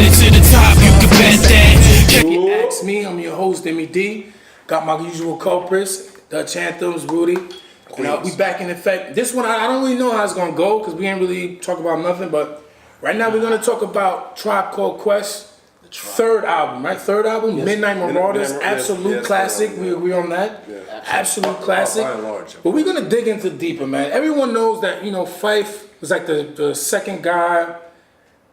it to the top, you can bet that. If you ask me, I'm your host, Demi D. Got my usual culprits, Dutch Anthems, Rudy. We back in effect. This one, I don't really know how it's gonna go because we ain't really talk about nothing. But right now, we're gonna talk about Tribe Called Quest, third album, right? Third album, yes. Midnight Marauders, absolute classic. We agree on that. Yeah. Absolute classic. By and large. But we're gonna dig into deeper, man. Everyone knows that Phife was like the second guy.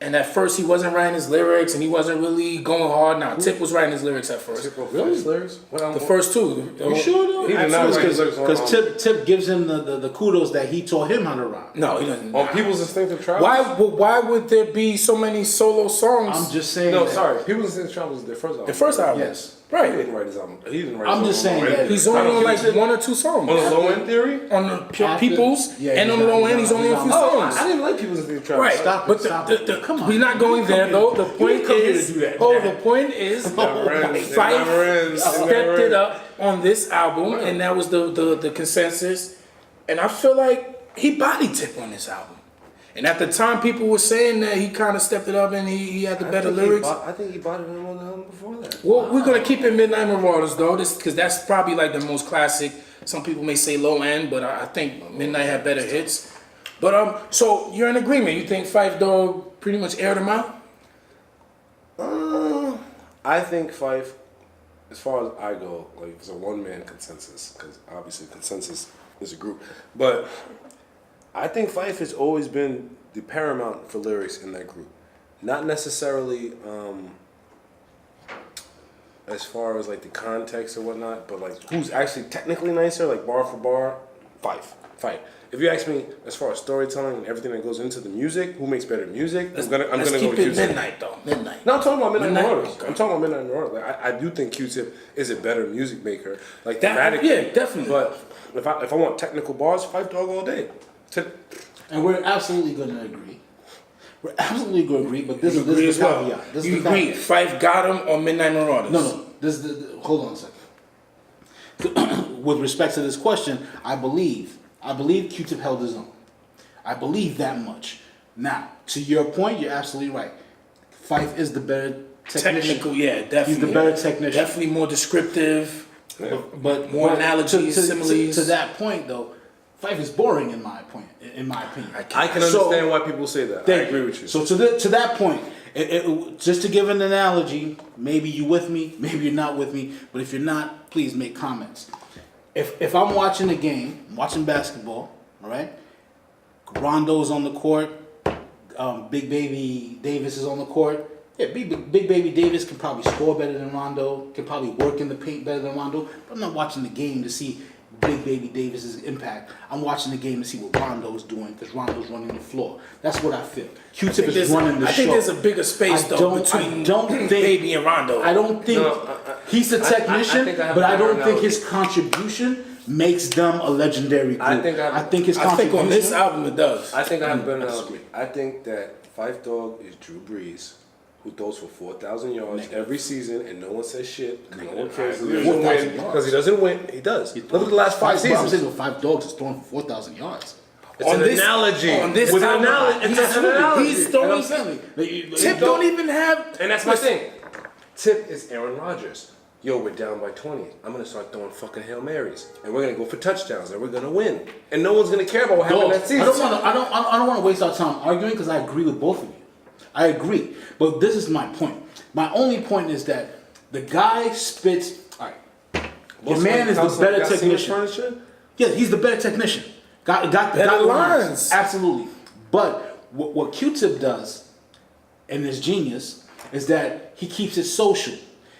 And at first he wasn't writing his lyrics, and he wasn't really going hard. Now Tip was writing his lyrics at first. Really? His lyrics? The first two. You sure though? He did not write his lyrics because Tip gives him the kudos that he taught him how to rhyme. No, he doesn't. On People's Instinctive Travels? Why would there be so many solo songs? I'm just saying. No, sorry. People's Instinctive Travels is their first album. The first album? Yes. Right. He didn't write his album. He didn't write I'm just saying that he's only on like one or two songs. On the Low End Theory? On the People's, and on the Low End, he's only on a few songs. I didn't like People's Instinctive Travels. Right. Stop it. Come on. We're not going there though. The point is, the point is, Phife stepped it up on this album, and that was the consensus. And I feel like he body Tip on this album. And at the time, people were saying that he kind of stepped it up and he had the better lyrics. I think he bought him on the album before that. Well, we're gonna keep it Midnight Marauders though, because that's probably like the most classic. Some people may say Low End, but I think Midnight had better hits. But so you're in agreement? You think Phife Dawg pretty much aired him out? I think Phife, as far as I go, like it's a one-man consensus, because obviously consensus is a group. But I think Phife has always been the paramount for lyrics in that group. Not necessarily as far as like the context or whatnot, but like who's actually technically nicer, like bar for bar, Phife. If you ask me, as far as storytelling and everything that goes into the music, who makes better music? I'm gonna go with Q-Tip. Midnight though. Midnight. No, I'm talking about Midnight Marauders. Okay. I'm talking about Midnight Marauders. Like, I do think Q-Tip is a better music maker, like thematically. Yeah, definitely. But if I want technical bars, Phife Dawg all day. And we're absolutely going to agree. We're absolutely going to agree, but this is the caveat. You agree? Phife got him on Midnight Marauders. No. Hold on a second. With respect to this question, I believe Q-Tip held his own. I believe that much. Now, to your point, you're absolutely right. Phife is the better technician. Technical, yeah, definitely. He's the better technician. Definitely more descriptive, but more analogies, similes. To that point, though, Phife is boring in my opinion. I can understand why people say that. I agree with you. So to that point, just to give an analogy, maybe you with me, maybe you're not with me, but if you're not, please make comments. If I'm watching a game, I'm watching basketball, all right? Rondo's on the court, Big Baby Davis is on the court. Yeah, Big Baby Davis can probably score better than Rondo, can probably work in the paint better than Rondo, but I'm not watching the game to see Big Baby Davis's impact. I'm watching the game to see what Rondo's doing because Rondo's running the floor. That's what I feel. Q-Tip is running the show. I think there's a bigger space between Baby and Rondo. I don't think he's a technician, but I don't think his contribution makes them a legendary group. I think his contribution. I think on this album it does. I think I have a better analogy. I think that Phife Dawg is Drew Brees, who throws for 4,000 yards every season, and no one says shit. No one cares because he doesn't win. He does. Look at the last 5 seasons. I'm saying Phife Dawg is throwing for 4,000 yards. It's an analogy. On this album, it's an analogy. He's throwing. Tip don't even have. And that's my thing. Tip is Aaron Rodgers. Yo, we're down by 20. I'm gonna start throwing fucking Hail Marys, and we're gonna go for touchdowns, and we're gonna win. And no one's gonna care about what happened that season. I don't want to waste our time arguing because I agree with both of you. I agree, but this is my point. My only point is that the guy spits. All right, your man is the better technician. Yeah, he's the better technician. Got the lines. Absolutely. But what Q-Tip does, and his genius, is that he keeps it social.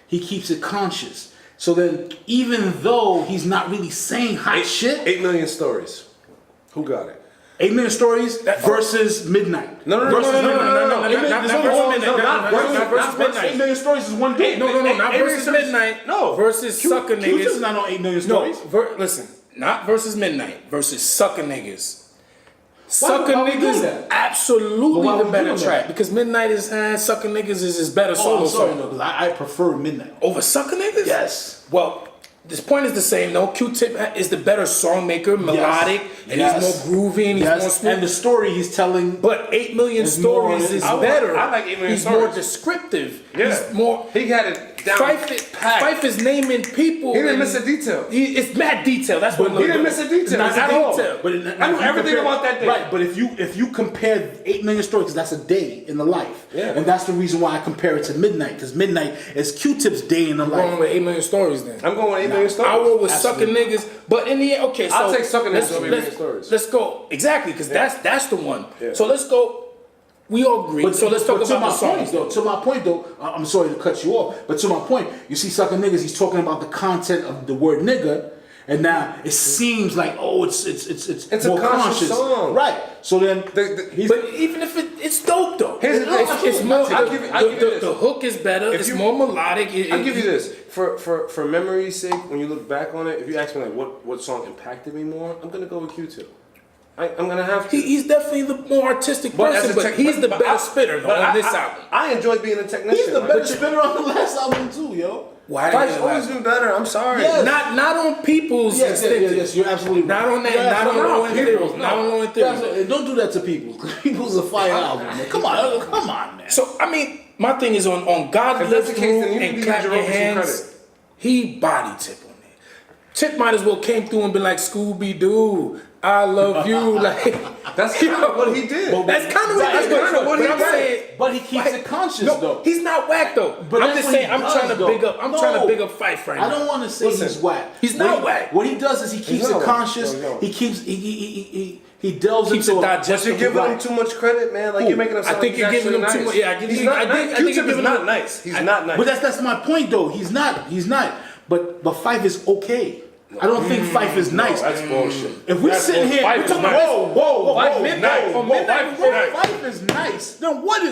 He keeps it conscious. So then, even though he's not really saying hot shit, 8 million stories. Who got it? 8 Million Stories versus Midnight. No. Not versus Midnight. 8 Million Stories is one game. No, not versus Midnight. No. Versus Sucker Niggas. Q-Tip's not on 8 Million Stories. No, listen. Not versus Midnight. Versus Sucker Niggas. Sucker Niggas, absolutely the better track. Because Midnight is Sucker Niggas is his better solo song. I prefer Midnight over Sucker Niggas. Yes. Well, This point is the same though. Q-Tip is the better song maker, melodic, and he's more groovy and he's more smooth. And the story he's telling. But 8 Million Stories is better. I like 8 Million He's Stories. more descriptive. Yeah. He's more. He had it down. Fife is naming people. He didn't and miss a detail. It's mad detail. That's what He didn't miss a detail Not at all. But I knew everything about that day. Right, but if you compare 8 Million Stories, because that's a day in the life, Yeah. and that's the reason why I compare it to Midnight, because Midnight is Q-Tip's day in the I'm life. going with 8 Million Stories then. I'm going with 8 Million Stories. I roll with Absolutely. sucking niggas, but in the end, okay. So I'll take sucking let's- niggas over 8 Million Stories. Let's go exactly because that's the one. Yeah. So let's go. We all agree. So let's talk but to about my the songs. point, though. To my point, though, I'm sorry to cut you off, but to my point, you see, sucking niggas, he's talking about the content of the word nigga, and now it seems like it's a more conscious song. right? So then, But even if it's dope though, Here's the thing. it's more. I'll give you this. The hook is better. It's more melodic. I'll give you this. For memory's sake, when you look back on it, if you ask me like what song impacted me more, I'm gonna go with Q-Tip. I'm gonna have to. He's definitely the more artistic But as person, a but tech- he's the but better I- spitter though, but on this album. I enjoyed being a technician. he's the like, better spinner on the last album too, yo. Why Fife's always been better. I'm sorry. Yes. not on people's instinctive. Yes, you're absolutely right. Not on that. You're Not on absolutely Low right. End Theories. Not on Low End Theories. Absolutely. Don't do that to people. People's a fire album, man. Come on, man. So I mean, my thing is on God If Lives that's the case, then Through you need and to Clap give Your Jerome some Hands. credit. He body Tip on there. Tip might as well came through and been like Scooby Doo. I love you. Like That's kind of what he did. that's kind of what That's kind of what he I'm did. saying. But he keeps it conscious, No, though. he's not whack though. But I'm that's just what he saying. I'm does, trying to though. big up. I'm trying to No. big up Fife right now. I don't want to say Listen, he's whack. he's not whack. What he does is he keeps not it whack. conscious. No, no. He keeps he delves Keeps into it a- digestible. You're giving him too much credit, man. Like Who? you're making him I sound think like you're he's giving him actually too nice. much. Yeah, I think He's you- not I nice. think Q-Tip you're is giving not him- nice. He's not nice. But that's my point though. He's not. But Fife is okay. I don't think Fife is nice. That's bullshit. If we That's sitting bullshit. here, Fife we're is talking nice. about whoa, Fife is nice. Fife is nice. Then what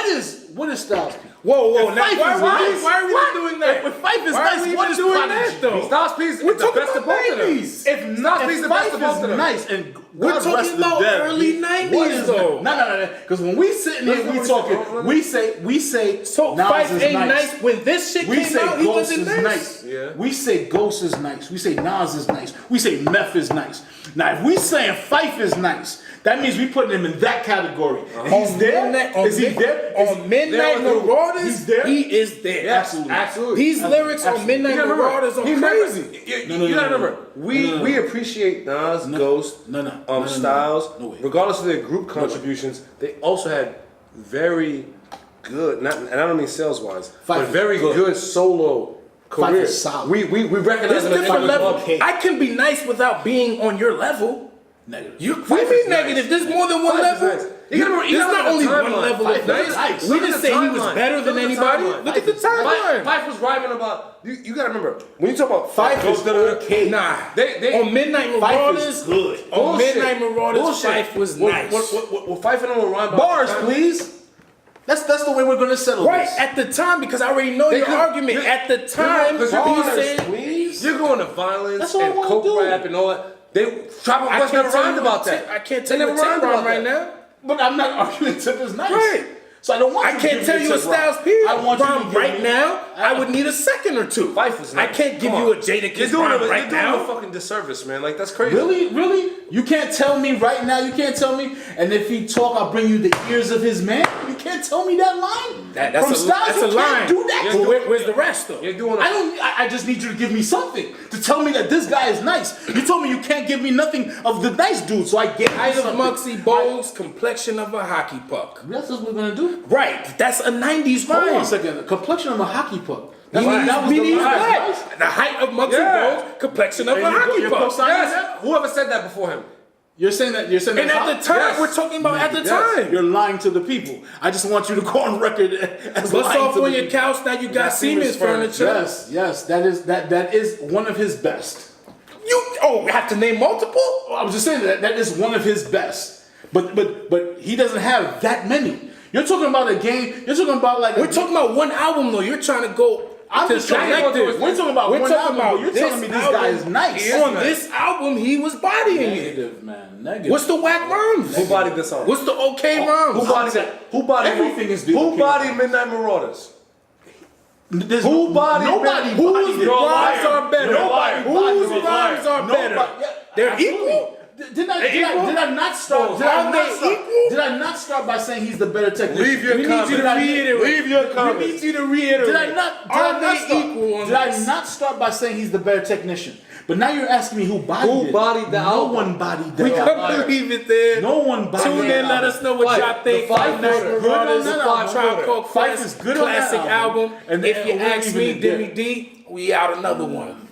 is Styles P? Whoa! If Now, Fife why is are nice, we doing that? If Fife is Why are nice, we what even is doing Prodigy? that though? Styles P is We're the talking best of about both of them. babies. If Styles P is the best Fife of both is of them. nice, and We're God talking rest the about dead, early what 90s is- though. No. Because when we sitting here, we talking. We say So Nas Fife is ain't nice. nice when this shit We came say out. He Ghost wasn't is nice. nice. Yeah. We say Ghost is nice. We say Nas is nice. We say Meth is nice. Now, if we saying Fife is nice, that means we putting him in that category. And he's there. Is he there? On Midnight Marauders, He's there? he is there. Absolutely. These lyrics on Absolutely. Midnight You gotta remember, Marauders are he crazy. You gotta remember, we appreciate Nas, Ghost, Styles, No way. regardless of their group contributions. They also had very good, and I don't mean sales wise, Fife but is very good. good solo Fife careers. is solid. We recognize There's them as different individual levels. clubs. I can be nice without being on your level. Negative. You what Fife do you is mean negative? nice. There's more than one Fife is level. nice. You gotta remember- you There's gotta not only look at the one timeline. level Fife of nice. is nice. We Look didn't at the say he was timeline. better than Look at the anybody. timeline. Look at the timeline. Fife was rhyming about. You gotta remember when you talk about Fife is okay. Nah, They- on Midnight Fife Marauders, is good. on Bullshit. Midnight Marauders, Bullshit. Fife was What- nice. What Fife and them will rhyme about Bars, please. That's the way we're gonna settle Right this. at the time, because I already know They your could- argument. they- At the time, because he's you're bars, saying, please. You're going to violence That's all I and wanna coke do. rap and all that. Tropical I Quest can't never tell rhymed you about what that. I can't They tell you never what rhymed Tip about rhyme right that. now. But I'm not arguing Tip is nice. Right. So I don't want I you to can't give tell me you a Tip rhyme. Styles P I want you to rhyme give right me- now. I would need a second or two. Fife was I nice. can't give Come you on. a Jada You're Kiss doing rhyme it. right You're doing now. a fucking disservice, man. Like that's crazy. Really? You can't tell me right now. You can't tell me. And if he talk, I'll bring you the ears of his man. You can't tell me that line. That's From a, Styles, that's you a line. can't do that. But where's the rest though? You're doing. I just need you to give me something to tell me that this guy is nice. You told me you can't give me nothing of the nice dude, so I get Height of something. Muggsy Bogues, complexion of a hockey puck. That's what we're gonna do. Right, that's a 90s Hold on a rhyme. second. The complexion of a hockey puck. He That was the needs line, that. right? The height of Muggsy Yeah. Bogues, complexion of And a you go- hockey you're puck. co-signing Yes. that? Whoever said that before him? You're saying that. And at the time, Yes. we're talking about at the Yes. time. you're lying to the people. I just want you to go on record as Bust lying off to on the your people. couch, now you got Siemens furniture. Yes, that is one of his best. We have to name multiple? I was just saying that is one of his best. But he doesn't have that many. You're talking about a game. You're talking about like We're talking about one album though. You're trying to go I'm to just trying to go selective. through it. We're talking about one album, but you're telling me this guy is nice. On this album, he was bodying it. Negative, man. Negative. What's the whack rhymes? Who bodied this song? What's the okay rhymes? Who bodied that? Who bodied Everything is the Who okay. bodied Midnight Marauders? There's Who bodied nobody? Ben? Whose You're a rhymes liar. are better? You're a liar. Whose You're a rhymes liar. are better? They're Absolutely. equal? Did I not start? Oh, Did I are not they start? equal? Did I not start by saying he's the better technician? Leave your We need comments. you to reiterate. Leave your We comments. need you to reiterate. Did I not? Did Are I not they start? equal on Did I this? not start by saying he's the better technician? But now you're asking me who bodied Who it. bodied the No album? one bodied the We album. couldn't believe it there. No one bodied Tune the in, let album. us know what Fife, y'all think. the Fife National order. Good on Brothers, that album. Tribe Called Fife Quest, is good on that classic album. album. And If then you we're ask even me, in there. Demi D, we out another one.